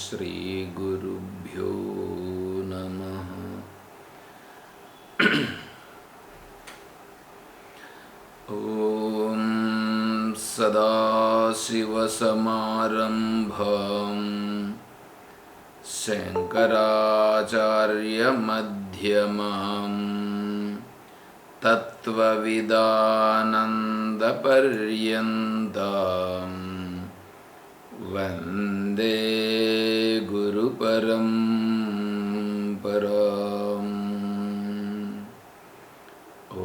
श्रीगुरुभ्यो नमः। ॐ सदाशिवसमारम्भां शङ्कराचार्यमध्यमाम् तत्त्वविदानन्दपर्यन्तां वन्दे गुरुपरम्पराम्।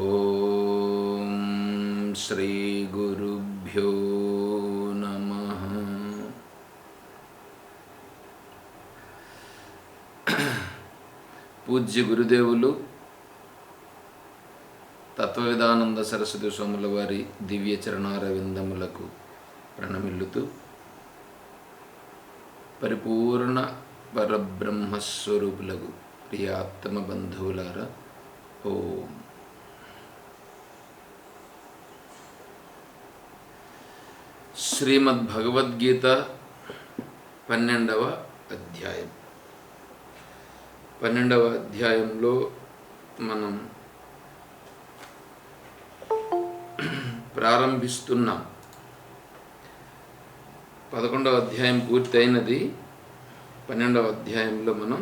ॐ श्रीगुरुभ्यो नमः। పూజ్య గురుదేవులు తత్వవిదానంద సరస్వతి స్వాముల వారి దివ్య చరణారవిందములకు ప్రణమిల్లుతూ పరిపూర్ణ పరబ్రహ్మస్వరూపులకు ప్రియాత్మ బంధువులారా, ఓం. శ్రీమద్ భగవద్గీత 12వ అధ్యాయం. 12వ అధ్యాయంలో మనం ప్రారంభిస్తున్నాం. 11వ అధ్యాయం పూర్తయినది. 12వ అధ్యాయంలో మనం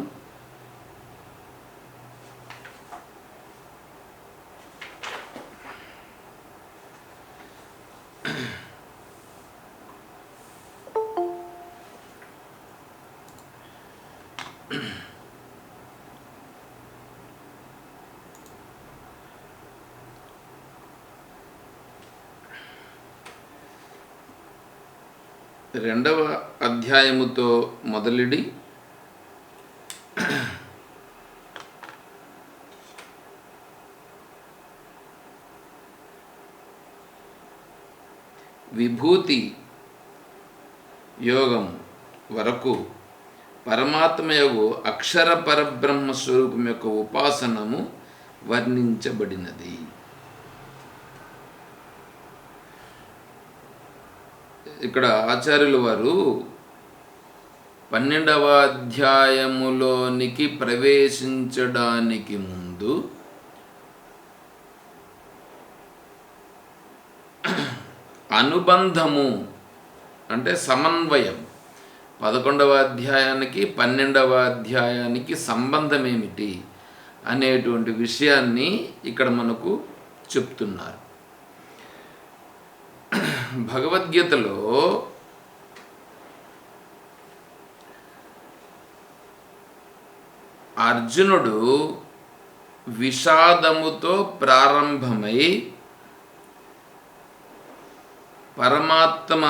రెండవ అధ్యాయముతో మొదలుడి విభూతి యోగం వరకు పరమాత్మ యొక్క అక్షర పరబ్రహ్మ స్వరూపం యొక్క ఉపాసనము వర్ణించబడినది. ఇక్కడ ఆచార్యుల వారు 12వ అధ్యాయములోనికి ప్రవేశించడానికి ముందు అనుబంధము అంటే సమన్వయం, 11వ అధ్యాయానికి 12వ అధ్యాయానికి సంబంధం ఏమిటి అనేటువంటి విషయాన్ని ఇక్కడ మనకు చెప్తున్నారు. భగవద్గీతలో అర్జునుడు విషాదముతో ప్రారంభమై పరమాత్మ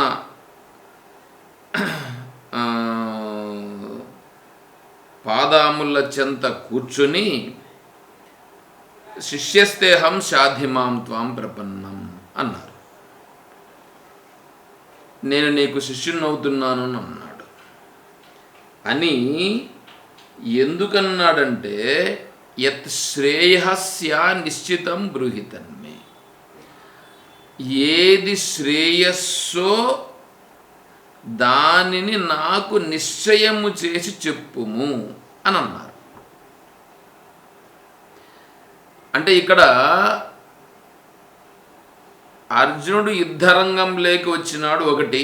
పాదాముల చెంత కూర్చుని శిష్యస్తేహం శాధిమాం త్వాం ప్రపన్నం అన్నారు. నేను నీకు శిష్యునవుతున్నాను అన్నాడు. అని ఎందుకన్నాడంటే యత్ శ్రేయస్యా నిశ్చితం బ్రూహితన్మే, ఏది శ్రేయస్సో దానిని నాకు నిశ్చయము చేసి చెప్పుము అని అన్నారు. అంటే ఇక్కడ అర్జునుడు యుద్ధరంగంలోకి వచ్చినాడు ఒకటి.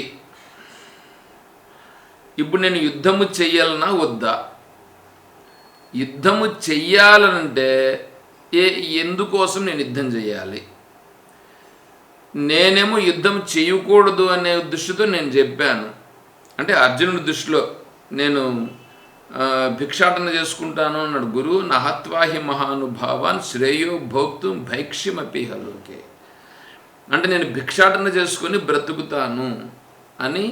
ఇప్పుడు నేను యుద్ధము చెయ్యాలన్నా వద్దా? యుద్ధము చెయ్యాలనంటే ఎందుకోసం నేను యుద్ధం చేయాలి? నేనేమో యుద్ధం చేయకూడదు అనే దృష్టితో నేను చెప్పాను. అంటే అర్జునుడి దృష్టిలో నేను భిక్షాటన చేసుకుంటాను అన్నాడు. గురువు నహత్వాహి మహానుభావాన్ శ్రేయో భోక్తుం భైక్ష్యమపి హలోకే, అంటే నేను భిక్షాటన చేసుకొని బ్రతుకుతాను అని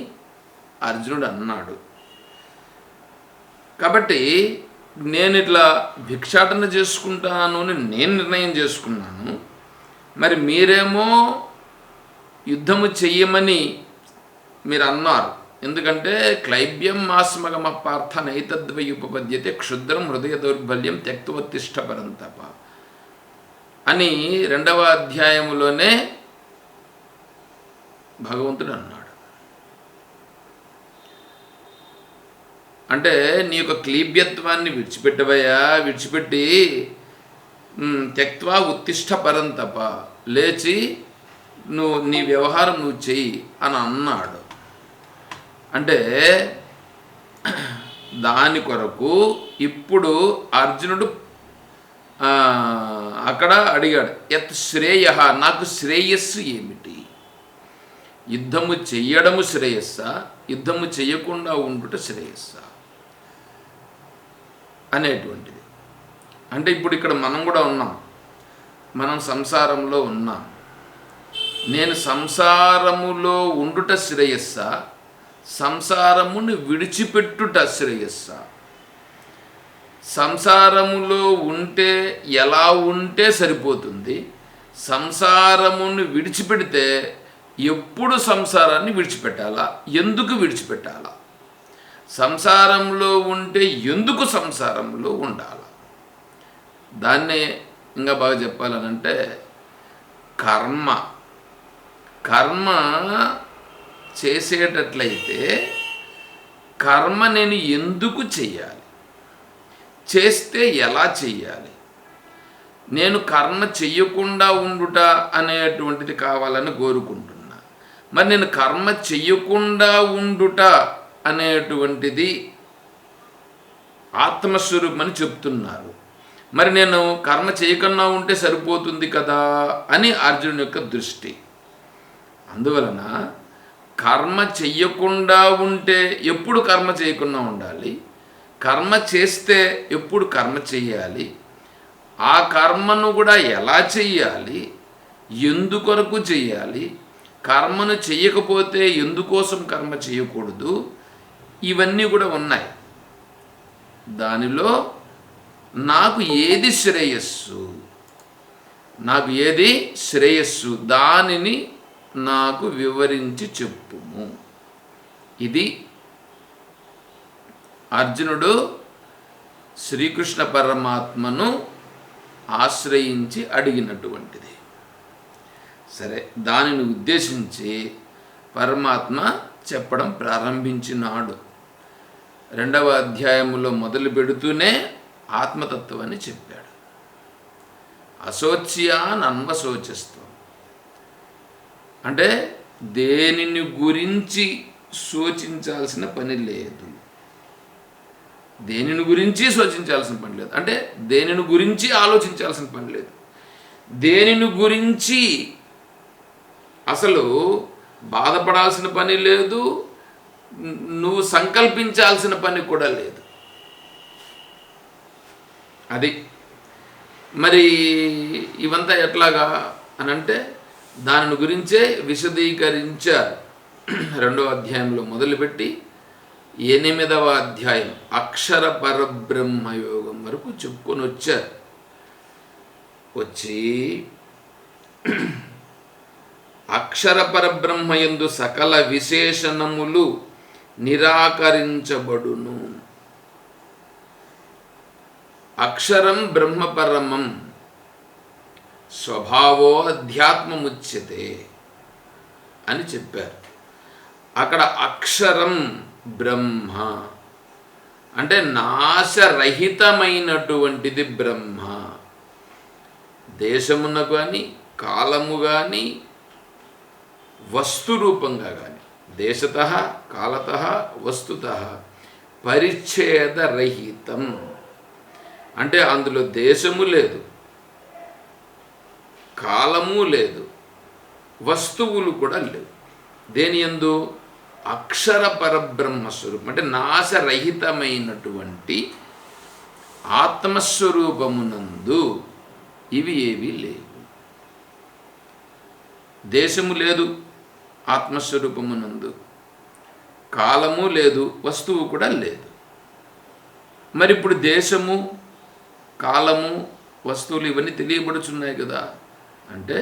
అర్జునుడు అన్నాడు. కాబట్టి నేను ఇట్లా భిక్షాటన చేసుకుంటాను అని నేను నిర్ణయం చేసుకున్నాను. మరి మీరేమో యుద్ధము చెయ్యమని మీరు అన్నారు. ఎందుకంటే క్లైబ్యం మాస్మగమ పార్థ నైతద్వై ఉపపద్యతే క్షుద్రం హృదయ దౌర్బల్యం త్యక్తోత్తిష్ట పరంతప అని 2వ అధ్యాయములోనే భగవంతుడు అన్నాడు. అంటే నీ యొక్క క్లీబ్యత్వాన్ని విడిచిపెట్టవయ్యా, విడిచిపెట్టి త్యక్వా ఉత్తిష్ట పరంతప, లేచి నీ వ్యవహారం నువ్వు చెయ్యి అని అన్నాడు. అంటే దాని కొరకు ఇప్పుడు అర్జునుడు అక్కడ అడిగాడు, యత్ శ్రేయ, నాకు శ్రేయస్సు ఏమిటి? యుద్ధము చెయ్యడము శ్రేయస్సా, యుద్ధము చెయ్యకుండా ఉండుట శ్రేయస్సా అనేటువంటిది. అంటే ఇప్పుడు ఇక్కడ మనం కూడా ఉన్నాం, మనం సంసారంలో ఉన్నాం. నేను సంసారములో ఉండుట శ్రేయస్సా, సంసారమును విడిచిపెట్టుట శ్రేయస్సా? సంసారములో ఉంటే ఎలా ఉంటే సరిపోతుంది, సంసారమును విడిచిపెడితే ఎప్పుడు సంసారాన్ని విడిచిపెట్టాలా, ఎందుకు విడిచిపెట్టాలా? సంసారంలో ఉంటే ఎందుకు సంసారంలో ఉండాలా? దాన్నే ఇంకా బాగా చెప్పాలనంటే కర్మ చేసేటట్లయితే కర్మ నేను ఎందుకు చెయ్యాలి, చేస్తే ఎలా చెయ్యాలి? నేను కర్మ చెయ్యకుండా ఉండుట అనేటువంటిది కావాలని కోరుకుంటున్నా. మరి నేను కర్మ చెయ్యకుండా ఉండుట అనేటువంటిది ఆత్మస్వరూపం అని చెప్తున్నారు. మరి నేను కర్మ చేయకుండా ఉంటే సరిపోతుంది కదా అని అర్జునుని యొక్క దృష్టి. అందువలన కర్మ చెయ్యకుండా ఉంటే ఎప్పుడు కర్మ చేయకుండా ఉండాలి, కర్మ చేస్తే ఎప్పుడు కర్మ చెయ్యాలి, ఆ కర్మను కూడా ఎలా చెయ్యాలి, ఎందుకొరకు చెయ్యాలి, కర్మను చెయ్యకపోతే ఎందుకోసం కర్మ చేయకూడదు, ఇవన్నీ కూడా ఉన్నాయి. దానిలో నాకు ఏది శ్రేయస్సు, నాకు ఏది శ్రేయస్సు దానిని నాకు వివరించి చెప్పుము. ఇది అర్జునుడు శ్రీకృష్ణ పరమాత్మను ఆశ్రయించి అడిగినటువంటిది. సరే, దానిని ఉద్దేశించి పరమాత్మ చెప్పడం ప్రారంభించినాడు. 2వ అధ్యాయములో మొదలు పెడుతూనే ఆత్మతత్వాన్ని చెప్పాడు. అశోచ్యాన్ అన్వశోచస్వం అంటే దేనిని గురించి శోచించాల్సిన పని లేదు, దేనిని గురించి శోచించాల్సిన పని లేదు, అంటే దేనిని గురించి ఆలోచించాల్సిన పని లేదు, దేనిని గురించి అసలు బాధపడాల్సిన పని లేదు, నువ్వు సంకల్పించాల్సిన పని కూడా లేదు. అది మరి ఇవంతా ఎట్లాగా అనంటే దాని గురించే విశదీకరించారు. 2వ అధ్యాయంలో మొదలుపెట్టి 8వ అధ్యాయం అక్షర పరబ్రహ్మయోగం వరకు చెప్పుకొని వచ్చారు. వచ్చి అక్షర పరబ్రహ్మయందు సకల విశేషణములు నిరాకరించబడును. అక్షరం బ్రహ్మపరమం స్వభావో అధ్యాత్మముచ్యతే అని చెప్పారు. అక్కడ అక్షరం బ్రహ్మ అంటే నాశరహితమైనటువంటిది బ్రహ్మ. దేశమున కానీ కాలము కానీ వస్తురూపంగా కానీ దేశతః కాలతః వస్తుతః పరిచ్ఛేదరహితం అంటే అందులో దేశము లేదు, కాలము లేదు, వస్తువులు కూడా లేవు. దేని యందు? అక్షర పరబ్రహ్మస్వరూపం అంటే నాశరహితమైనటువంటి ఆత్మస్వరూపమునందు ఇవి ఏవి లేవు. దేశము లేదు ఆత్మస్వరూపమునందు, కాలము లేదు, వస్తువు కూడా లేదు. మరి ఇప్పుడు దేశము కాలము వస్తువులు ఇవన్నీ తెలియబడుచున్నాయి కదా అంటే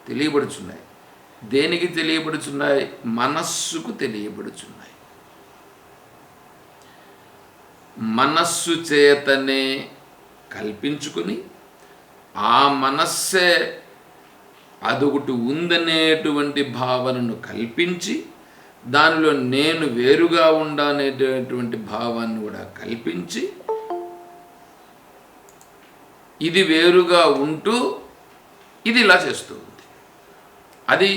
తెలియబడుచున్నాయి. దేనికి తెలియబడుచున్నాయి? మనస్సుకు తెలియబడుచున్నాయి. మనస్సు చేతనే కల్పించుకుని ఆ మనస్సే అదొకటి ఉందనేటువంటి భావనను కల్పించి దానిలో నేను వేరుగా ఉండనేటటువంటి భావాన్ని కూడా కల్పించి ఇది వేరుగా ఉంటూ ఇది ఇలా చేస్తూ ఉంది. అది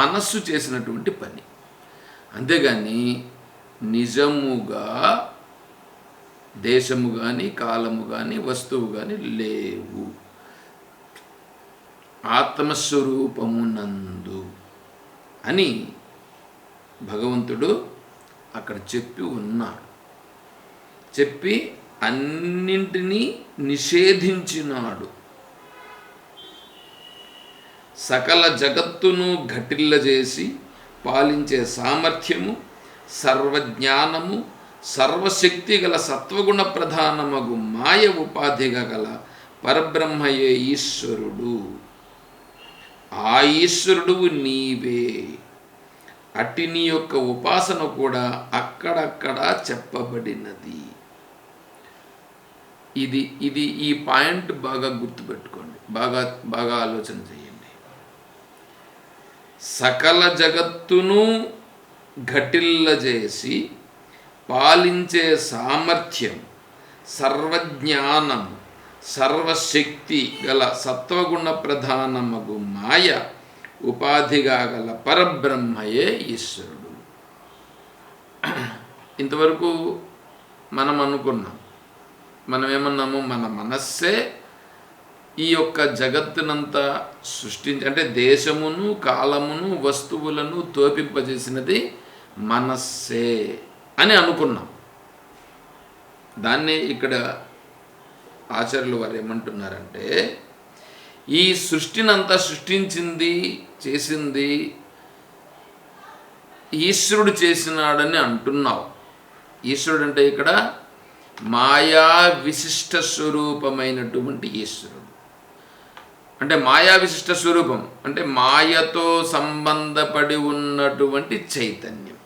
మనస్సు చేసినటువంటి పని. అంతేగాని నిజముగా దేశము కానీ కాలము కానీ వస్తువు కానీ లేవు. ఆత్మస్వరూపమునందు అని భగవంతుడు అక్కడ చెప్పి ఉన్నాడు. చెప్పి అన్నింటినీ నిషేధించినాడు. సకల జగత్తును ఘటిల్లజేసి పాలించే సామర్థ్యము, సర్వజ్ఞానము, సర్వశక్తి గల సత్వగుణ ప్రధానమగు మాయ ఉపాధిగా గల పరబ్రహ్మయే ఈశ్వరుడు. ఆ ఈశ్వరుడు నీవే. అట్టి నీ యొక్క ఉపాసన కూడా అక్కడక్కడ చెప్పబడినది. ఇది ఈ పాయింట్ బాగా గుర్తుపెట్టుకోండి, బాగా ఆలోచన చేయండి. సకల జగత్తును ఘటిల్లజేసి పాలించే సామర్థ్యం, సర్వజ్ఞానం, సర్వశక్తి గల సత్వగుణ ప్రధానమగు మాయ ఉపాధిగా గల పరబ్రహ్మయే ఈశ్వరుడు. ఇంతవరకు మనం అనుకున్నాం, మనం ఏమన్నాము, మన మనస్సే ఈ యొక్క జగత్తునంతా అంటే దేశమును కాలమును వస్తువులను తోపింపజేసినది మనస్సే అని అనుకున్నాం. దాన్ని ఇక్కడ ఆచార్యులు వారు ఏమంటున్నారంటే, ఈ సృష్టినంతా సృష్టించింది, చేసింది ఈశ్వరుడు చేసినాడని అంటున్నావు. ఈశ్వరుడు అంటే ఇక్కడ మాయా విశిష్ట స్వరూపమైనటువంటి ఈశ్వరుడు. అంటే మాయా విశిష్ట స్వరూపం అంటే మాయతో సంబంధపడి ఉన్నటువంటి చైతన్యం,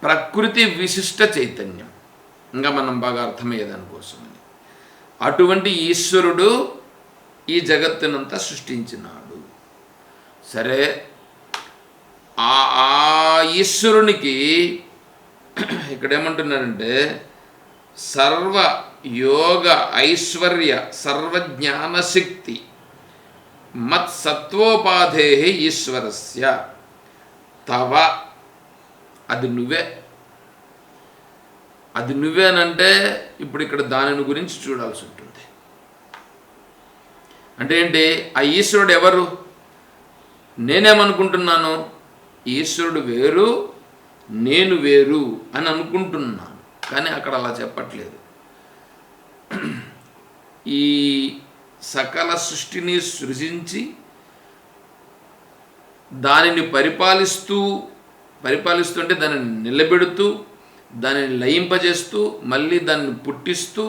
ప్రకృతి విశిష్ట చైతన్యం. ఇంకా మనం బాగా అర్థమయ్యేదానికోసమని అటువంటి ఈశ్వరుడు ఈ జగత్తునంతా సృష్టించినాడు. సరే, ఆ ఈశ్వరునికి ఇక్కడ ఏమంటున్నారంటే, సర్వ యోగ ఐశ్వర్య సర్వజ్ఞానశక్తి మత్సత్వోపాధే ఈశ్వరస్య తవ. అది నువ్వే. అది నువ్వేనంటే ఇప్పుడు ఇక్కడ దానిని గురించి చూడాల్సి ఉంటుంది. అంటే ఏంటి? ఆ ఈశ్వరుడు ఎవరు? నేనేమనుకుంటున్నాను, ఈశ్వరుడు వేరు, నేను వేరు అని అనుకుంటున్నాను. కానీ అక్కడ అలా చెప్పట్లేదు. ఈ సకల సృష్టిని సృజించి దానిని పరిపాలిస్తూ అంటే దానిని నిలబెడుతూ, దానిని లయింపజేస్తూ, మళ్ళీ దాన్ని పుట్టిస్తూ,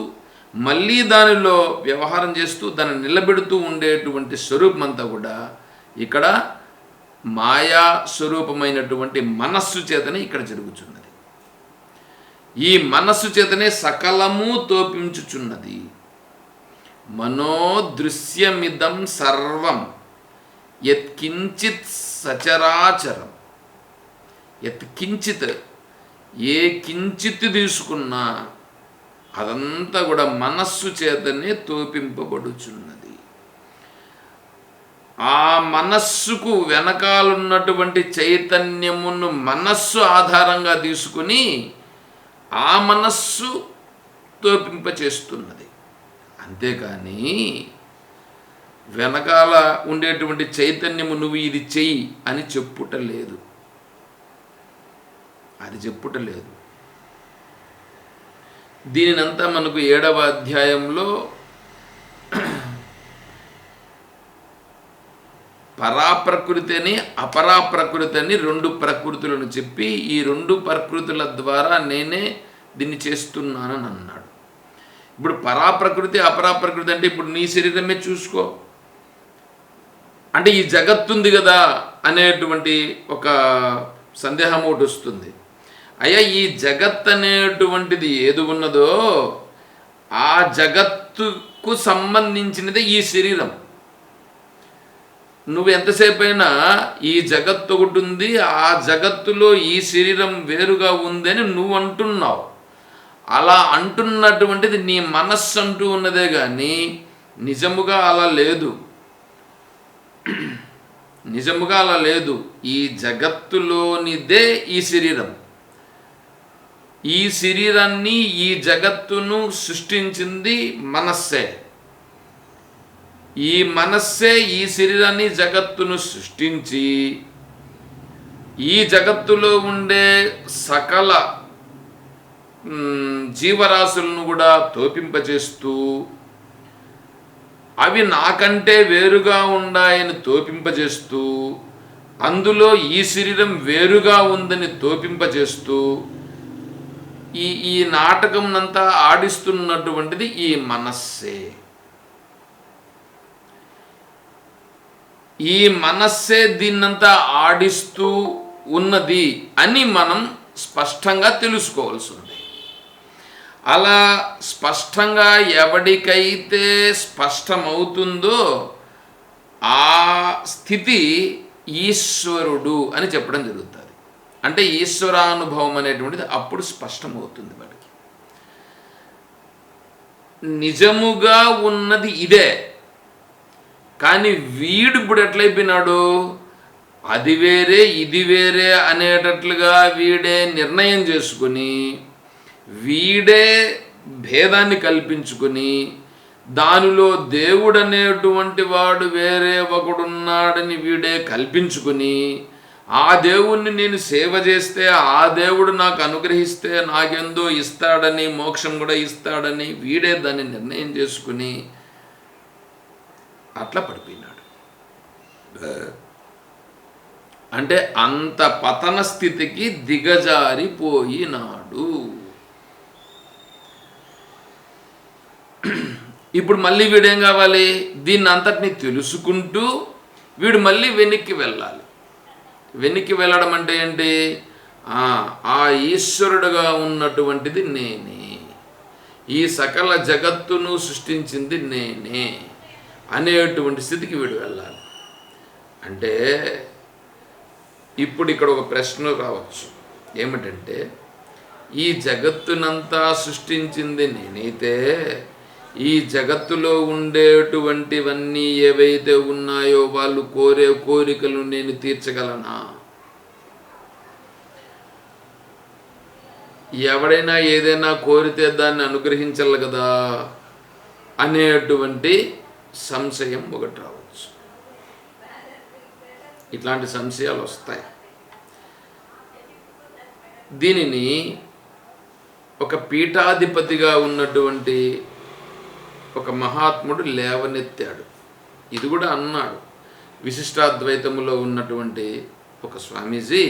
మళ్ళీ దానిలో వ్యవహారం చేస్తూ, దాన్ని నిలబెడుతూ ఉండేటువంటి స్వరూపం అంతా కూడా ఇక్కడ మాయా స్వరూపమైనటువంటి మనస్సు చేతనే ఇక్కడ జరుగుతున్నది. ఈ మనస్సు చేతనే సకలము తోపించుచున్నది. మనోదృశ్యమిదం సర్వం యత్కించిత్ సచరాచరం. యత్కించిత్, ఏ కించిత్ తీసుకున్నా అదంతా కూడా మనస్సు చేతనే తోపింపబడుచున్నది. ఆ మనస్సుకు వెనకాలన్నటువంటి చైతన్యమును మనస్సు ఆధారంగా తీసుకుని ఆ మనస్సు తోపింపచేస్తున్నది. అంతేకాని వెనకాల ఉండేటువంటి చైతన్యము నువ్వు ఇది చెయ్యి అని చెప్పుటలేదు. అది చెప్పుటలేదు. దీనినంతా మనకు 7వ అధ్యాయంలో పరాప్రకృతి అని అపరాప్రకృతి అని 2 ప్రకృతులను చెప్పి, ఈ 2 ప్రకృతుల ద్వారా నేనే దీన్ని చేస్తున్నానని అన్నాడు. ఇప్పుడు పరాప్రకృతి అపరాప్రకృతి అంటే ఇప్పుడు నీ శరీరమే చూసుకో. అంటే ఈ జగత్తుంది కదా అనేటువంటి ఒక సందేహం ఒకటి వస్తుంది. అయ్యా, ఈ జగత్ అనేటువంటిది ఏది ఉన్నదో ఆ జగత్తుకు సంబంధించినదే ఈ శరీరం. నువ్వు ఎంతసేపు అయినా ఈ జగత్తు ఒకటి ఉంది, ఆ జగత్తులో ఈ శరీరం వేరుగా ఉందని నువ్వు అంటున్నావు. అలా అంటున్నటువంటిది నీ మనస్సు అంటూ ఉన్నదే కానీ నిజముగా అలా లేదు. నిజముగా అలా లేదు. ఈ జగత్తులోనిదే ఈ శరీరం. ఈ శరీరాన్ని, ఈ జగత్తును సృష్టించింది మనస్సే. ఈ మనస్సే ఈ శరీరాన్ని, జగత్తును సృష్టించి ఈ జగత్తులో ఉండే సకల జీవరాశులను కూడా తోపింపజేస్తూ అవి నాకంటే వేరుగా ఉన్నాయని తోపింపజేస్తూ, అందులో ఈ శరీరం వేరుగా ఉందని తోపింపజేస్తూ ఈ నాటకంనంతా ఆడిస్తున్నటువంటిది ఈ మనస్సే. ఈ మనస్సే దీన్నంతా ఆడిస్తూ ఉన్నది అని మనం స్పష్టంగా తెలుసుకోవాల్సి ఉంది. అలా స్పష్టంగా ఎవడికైతే స్పష్టమవుతుందో ఆ స్థితి ఈశ్వరుడు అని చెప్పడం జరుగుతుంది. అంటే ఈశ్వరానుభవం అనేటువంటిది అప్పుడు స్పష్టమవుతుంది వాడికి. నిజముగా ఉన్నది ఇదే, కానీ వీడు ఇప్పుడు ఎట్లయిపోయినాడు, అది వేరే ఇది వేరే అనేటట్లుగా వీడే నిర్ణయం చేసుకుని, వీడే భేదాన్ని కల్పించుకొని, దానిలో దేవుడు అనేటువంటి వాడు వేరే ఒకడున్నాడని వీడే కల్పించుకుని, ఆ దేవుణ్ణి నేను సేవ చేస్తే ఆ దేవుడు నాకు అనుగ్రహిస్తే నాకెందో ఇస్తాడని, మోక్షం కూడా ఇస్తాడని వీడే దాన్ని నిర్ణయం చేసుకుని అట్లా పడిపోయినాడు. అంటే అంత పతన స్థితికి దిగజారిపోయినాడు. ఇప్పుడు మళ్ళీ వీడేం కావాలి, దీన్ని అంతటిని తెలుసుకుంటూ వీడు మళ్ళీ వెనక్కి వెళ్ళాలి. వెనక్కి వెళ్ళడం అంటే ఏంటి, ఆ ఈశ్వరుడుగా ఉన్నటువంటిది నేనే, ఈ సకల జగత్తును సృష్టించింది నేనే అనేటువంటి స్థితికి వీడు వెళ్ళాలి. అంటే ఇప్పుడు ఇక్కడ ఒక ప్రశ్న రావచ్చు, ఏమిటంటే ఈ జగత్తునంతా సృష్టించింది నేనైతే ఈ జగత్తులో ఉండేటువంటివన్నీ ఏవైతే ఉన్నాయో వాళ్ళు కోరే కోరికలు నేను తీర్చగలనా? ఎవడైనా ఏదైనా కోరితే దాన్ని అనుగ్రహించాలి కదా అనేటువంటి సంశయం ఒకటి రావచ్చు. ఇట్లాంటి సంశయాలు వస్తాయి. దీనిని ఒక పీఠాధిపతిగా ఉన్నటువంటి ఒక మహాత్ముడు లేవనెత్తాడు. ఇది కూడా అన్నాడు. విశిష్టాద్వైతములో ఉన్నటువంటి ఒక స్వామీజీ,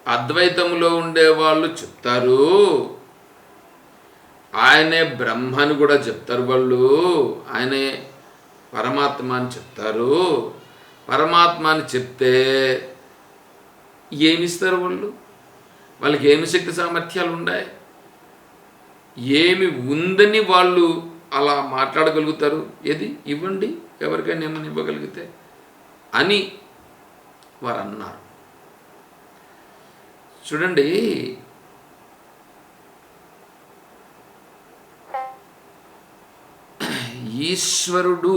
అద్వైతములో ఉండేవాళ్ళు చెప్తారు, ఆయనే బ్రహ్మ అని కూడా చెప్తారు వాళ్ళు, ఆయనే పరమాత్మ అని చెప్తారు. పరమాత్మ అని చెప్తే ఏమిస్తారు వాళ్ళు? వాళ్ళకి ఏమి శక్తి సామర్థ్యాలు ఉన్నాయి? ఏమి ఉందని వాళ్ళు అలా మాట్లాడగలుగుతారు? ఏది ఇవ్వండి, ఎవరికైనా ఏమని ఇవ్వగలిగితే అని వారు అన్నారు. చూడండి, ఈశ్వరుడు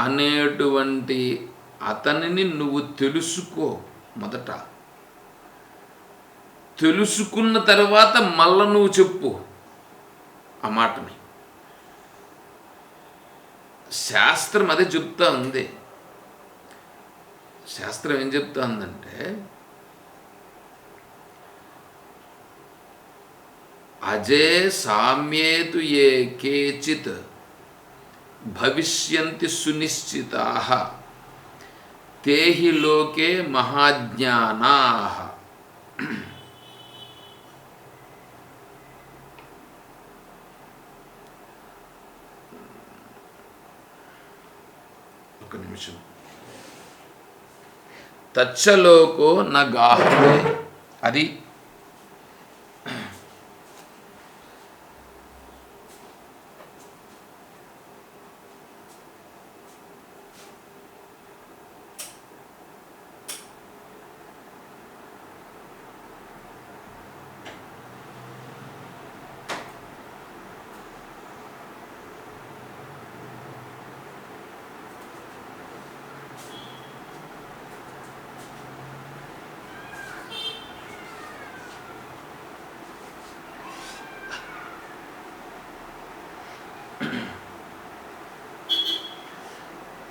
అనేటువంటి అతనిని నువ్వు తెలుసుకో. మొదట తెలుసుకున్న తర్వాత మళ్ళా నువ్వు చెప్పు ఆ మాటని. శాస్త్రం అదే చెప్తా ఉంది. శాస్త్రం ఏం చెప్తా ఉందంటే, అజే సామ్యేతు ఏ కేచిత్ భవిష్యంతి సునిశ్చితాః తేహి లోకే మహాజ్ఞానాః. ఒక నిమిషం. తచ్చలోకో న గాహతే, అది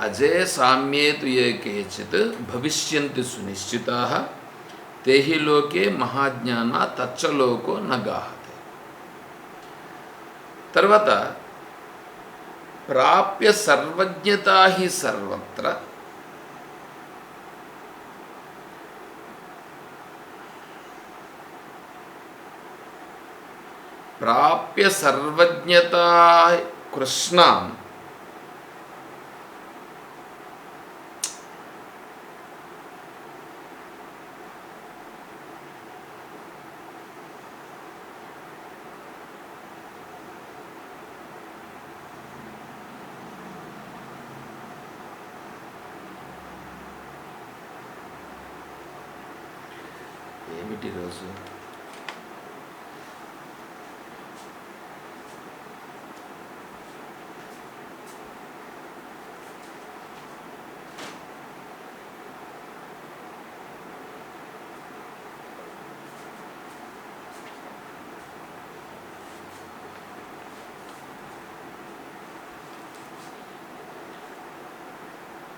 అజే సామ్యేతు ఏ కేచిత్ భవిష్యంతి సునిశ్చితాః తేహి లోకే మహాజ్ఞాన తచ్చలోకో నగాహతే. తర్వాత ప్రాప్య సర్వజ్ఞతా హి సర్వత్ర ప్రాప్య సర్వజ్ఞతా కృష్ణాం ఏమిటి రోజు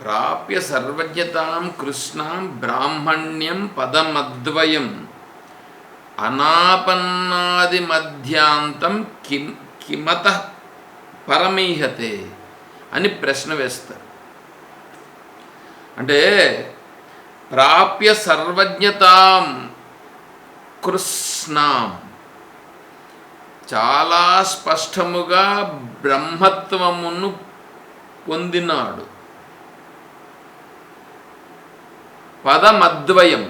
ప్రాప్య సర్వజ్ఞతాం కృష్ణాం బ్రాహ్మణ్యం పదమద్వయం అనాపన్నాది మధ్యాంతం కిమతః పరమీహతే అని ప్రశ్న వేస్తారు. అంటే ప్రాప్య సర్వజ్ఞతాం కృష్ణాం చాలా స్పష్టముగా బ్రహ్మత్వమును పొందినాడు. పదమద్వయం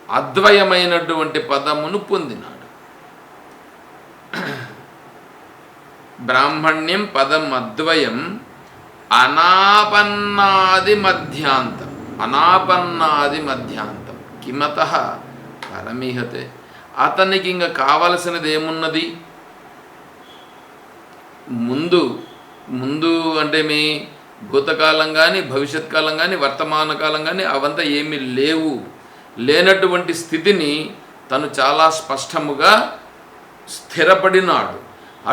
అద్వయమైనటువంటి పదమును పొందినాడు. బ్రాహ్మణ్యం పదమద్వయం అనాపన్నాది మధ్యాంతం అనాపన్నాది మధ్యాంతం కిమతః పరమీహతే. అతనికి ఇంకా కావలసినది ఏమున్నది? ముందు ముందు అంటే మీ భూతకాలం కానీ భవిష్యత్ కాలం కానీ వర్తమాన కాలం కానీ అవంతా ఏమీ లేనటువంటి స్థితిని తను చాలా స్పష్టముగా స్థిరపడినాడు.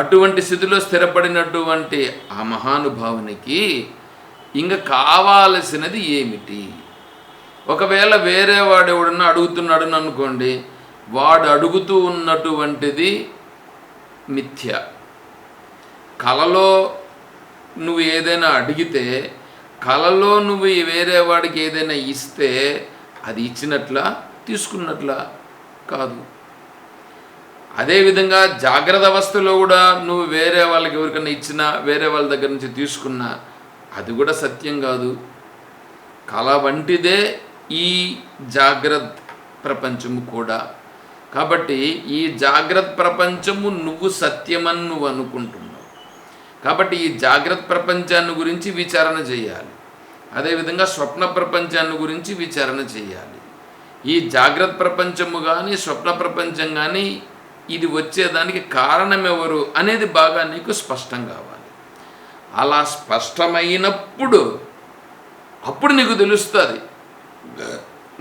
అటువంటి స్థితిలో స్థిరపడినటువంటి ఆ మహానుభావునికి ఇంకా కావాల్సినది ఏమిటి? ఒకవేళ వేరే వాడు ఎవడన్నా అడుగుతున్నాడు అనుకోండి, వాడు అడుగుతూ ఉన్నటువంటిది మిథ్య. కలలో నువ్వు ఏదైనా అడిగితే, కలలో నువ్వు వేరే వాడికి ఏదైనా ఇస్తే అది ఇచ్చినట్లా తీసుకున్నట్లా కాదు. అదేవిధంగా జాగ్రత్త అవస్థలో కూడా నువ్వు వేరే వాళ్ళకి ఎవరికైనా ఇచ్చినా, వేరే వాళ్ళ దగ్గర నుంచి తీసుకున్నా అది కూడా సత్యం కాదు. కళ వంటిదే ఈ జాగ్రత్త ప్రపంచము కూడా. కాబట్టి ఈ జాగ్రత్త ప్రపంచము నువ్వు సత్యమని నువ్వు అనుకుంటున్నావు. కాబట్టి ఈ జాగ్రత్త ప్రపంచాన్ని గురించి విచారణ చేయాలి. అదేవిధంగా స్వప్న ప్రపంచాన్ని గురించి విచారణ చేయాలి. ఈ జాగ్రత్త ప్రపంచము కానీ స్వప్న ప్రపంచం కానీ ఇది వచ్చేదానికి కారణం ఎవరు అనేది బాగా నీకు స్పష్టం కావాలి. అలా స్పష్టమైనప్పుడు అప్పుడు నీకు తెలుస్తుంది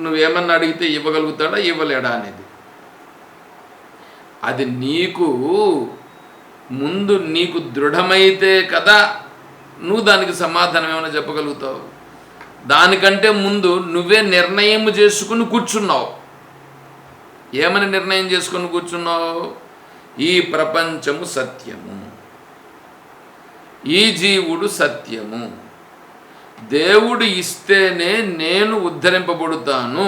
నువ్వేమన్నా అడిగితే ఇవ్వగలుగుతాడా ఇవ్వలేడా అనేది. అది ముందు నీకు దృఢమైతే కదా నువ్వు దానికి సమాధానం ఏమైనా చెప్పగలుగుతావు. దానికంటే ముందు నువ్వే నిర్ణయం చేసుకుని కూర్చున్నావు. ఏమని నిర్ణయం చేసుకుని కూర్చున్నావు? ఈ ప్రపంచము సత్యము, ఈ జీవుడు సత్యము, దేవుడు ఇస్తేనే నేను ఉద్ధరింపబడుతాను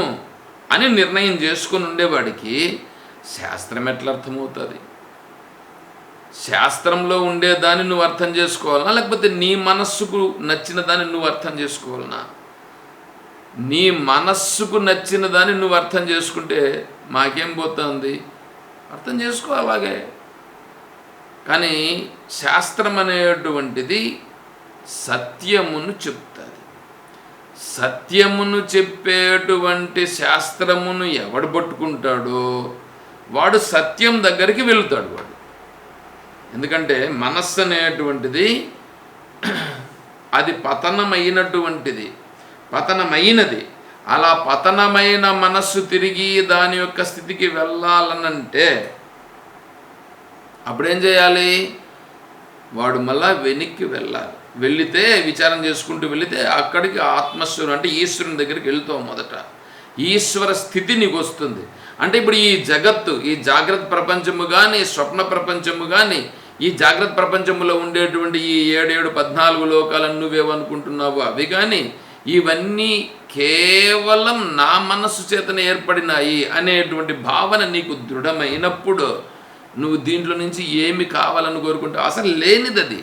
అని నిర్ణయం చేసుకుని ఉండేవాడికి శాస్త్రం ఎట్లా అర్థమవుతుంది? శాస్త్రంలో ఉండేదాన్ని నువ్వు అర్థం చేసుకోవాలనా, లేకపోతే నీ మనస్సుకు నచ్చిన దాన్ని నువ్వు అర్థం చేసుకోవాలనా? నీ మనస్సుకు నచ్చిన దాన్ని నువ్వు అర్థం చేసుకుంటే మాకేం పోతుంది? అర్థం చేసుకో అలాగే. కానీ శాస్త్రం అనేటువంటిది సత్యమును చెప్తుంది. సత్యమును చెప్పేటువంటి శాస్త్రమును ఎవడు పట్టుకుంటాడో వాడు సత్యం దగ్గరికి వెళుతాడు. వాడు ఎందుకంటే మనస్సు అనేటువంటిది అది పతనమైనది. అలా పతనమైన మనస్సు తిరిగి దాని యొక్క స్థితికి వెళ్ళాలనంటే అప్పుడేం చేయాలి? వాడు మళ్ళా వెనక్కి వెళ్ళాలి. వెళితే విచారం చేసుకుంటూ వెళితే అక్కడికి ఆత్మస్వరం అంటే ఈశ్వరుని దగ్గరికి వెళ్తావు. మొదట ఈశ్వర స్థితి నీకు వస్తుంది. అంటే ఇప్పుడు ఈ జగత్తు, ఈ జాగ్రత్త ప్రపంచము కానీ స్వప్న ప్రపంచము కానీ, ఈ జాగ్రత్త ప్రపంచంలో ఉండేటువంటి ఈ 14 లోకాలను నువ్వేమనుకుంటున్నావు అవి కానీ, ఇవన్నీ కేవలం నా మనస్సు చేతనే ఏర్పడినాయి అనేటువంటి భావన నీకు దృఢమైనప్పుడు నువ్వు దీంట్లో నుంచి ఏమి కావాలని కోరుకుంటావు? అసలు లేనిదది.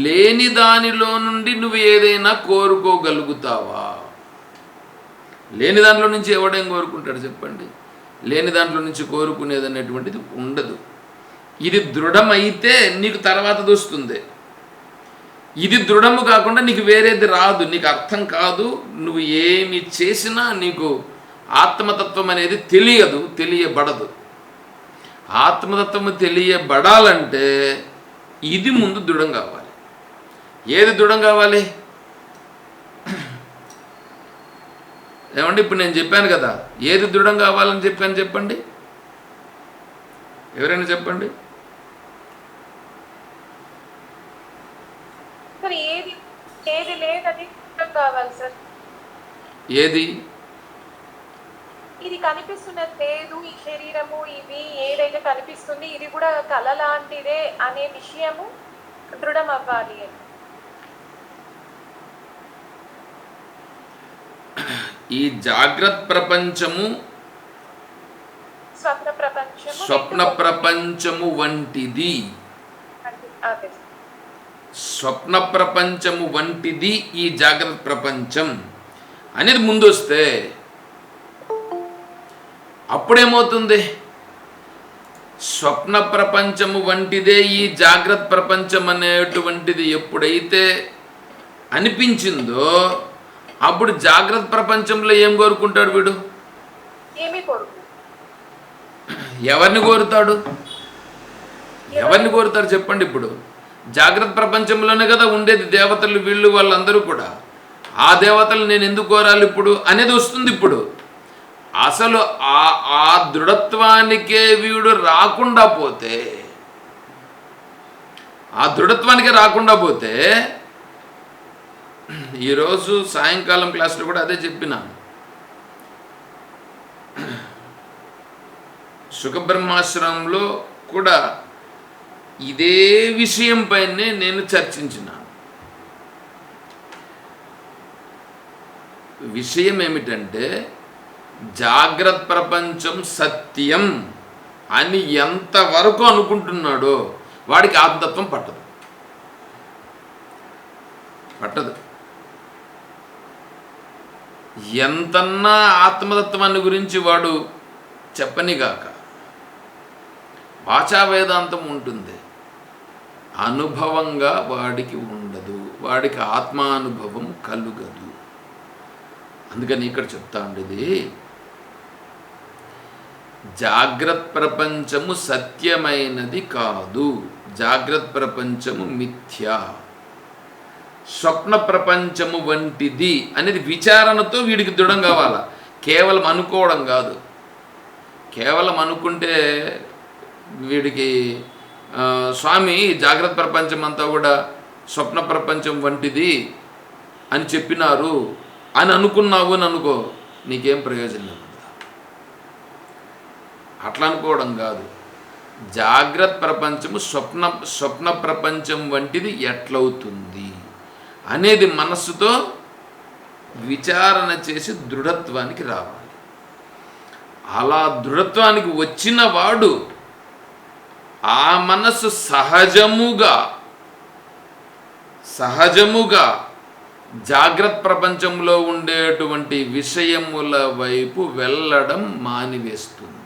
లేని దానిలో నుండి నువ్వు ఏదైనా కోరుకోగలుగుతావా? లేని దాంట్లో నుంచి ఎవడేం కోరుకుంటాడు చెప్పండి? లేని దాంట్లో నుంచి కోరుకునేది అనేటువంటిది ఉండదు. ఇది దృఢమైతే నీకు తర్వాత వస్తుంది. ఇది దృఢము కాకుండా నీకు వేరేది రాదు, నీకు అర్థం కాదు. నువ్వు ఏమి చేసినా నీకు ఆత్మతత్వం అనేది తెలియదు, తెలియబడదు. ఆత్మతత్వము తెలియబడాలంటే ఇది ముందు దృఢం కావాలి. ఏది దృఢం కావాలి? ఏమండి ఇప్పుడు నేను చెప్పాను కదా, ఏది దృఢం కావాలని చెప్పాను చెప్పండి, ఎవరైనా చెప్పండి. ఏది ఇది కనిపిస్తున్నది లేదు, ఈ శరీరము ఇవి ఏదైతే కనిపిస్తుంది ఇది కూడా కళ లాంటిదే అనే విషయము దృఢం అవ్వాలి. ఈ జాగ్రత్త ప్రపంచము స్వప్న ప్రపంచము వంటిది. స్వప్న ప్రపంచము వంటిది ఈ జాగ్రత్త ప్రపంచం అనేది ముందు వస్తే అప్పుడేమవుతుంది? స్వప్న ప్రపంచము వంటిదే ఈ జాగ్రత్త ప్రపంచం అనేటువంటిది ఎప్పుడైతే అనిపించిందో అప్పుడు జాగ్రత్త ప్రపంచంలో ఏం కోరుకుంటాడు వీడు? ఎవరిని కోరుతాడు? ఎవరిని కోరుతారు చెప్పండి? ఇప్పుడు జాగ్రత్త ప్రపంచంలోనే కదా ఉండేది దేవతలు, వీళ్ళు వాళ్ళందరూ కూడా. ఆ దేవతలు నేను ఎందుకు కోరాలి ఇప్పుడు అనేది వస్తుంది. ఇప్పుడు అసలు ఆ దృఢత్వానికే వీడు రాకుండా పోతే, ఆ దృఢత్వానికే రాకుండా పోతే, ఈరోజు సాయంకాలం క్లాస్లో కూడా అదే చెప్పినాను. సుఖబ్రహ్మాశ్రమంలో కూడా ఇదే విషయం పైనే నేను చర్చించినాను. విషయం ఏమిటంటే జాగ్రత్త ప్రపంచం సత్యం అని ఎంతవరకు అనుకుంటున్నాడో వాడికి ఆత్మతత్వం పట్టదు. ఎంతన్నా ఆత్మతత్వాన్ని గురించి వాడు చెప్పనిగాక వాచా వేదాంతం ఉంటుంది, అనుభవంగా వాడికి ఉండదు, వాడికి ఆత్మానుభవం కలుగదు. అందుకని ఇక్కడ చెప్తా ఉండేది, జాగ్రత్త ప్రపంచము సత్యమైనది కాదు, జాగ్రత్త ప్రపంచము మిథ్యా, స్వప్న ప్రపంచము వంటిది అనేది విచారణతో వీడికి దృఢం కావాలా. కేవలం అనుకోవడం కాదు. కేవలం అనుకుంటే వీడికి స్వామి జాగ్రత్త ప్రపంచం అంతా కూడా స్వప్న ప్రపంచం వంటిది అని చెప్పినారు అని అనుకున్నావు అని అనుకో, నీకేం ప్రయోజనం లేదు. అట్లా అనుకోవడం కాదు. జాగ్రత్త ప్రపంచము స్వప్న ప్రపంచం వంటిది ఎట్లవుతుంది అనేది మనస్సుతో విచారణ చేసి దృఢత్వానికి రావాలి. అలా దృఢత్వానికి వచ్చిన వాడు ఆ మనస్సు సహజముగా జాగ్రత్త ప్రపంచంలో ఉండేటువంటి విషయముల వైపు వెళ్ళడం మానివేస్తుంది.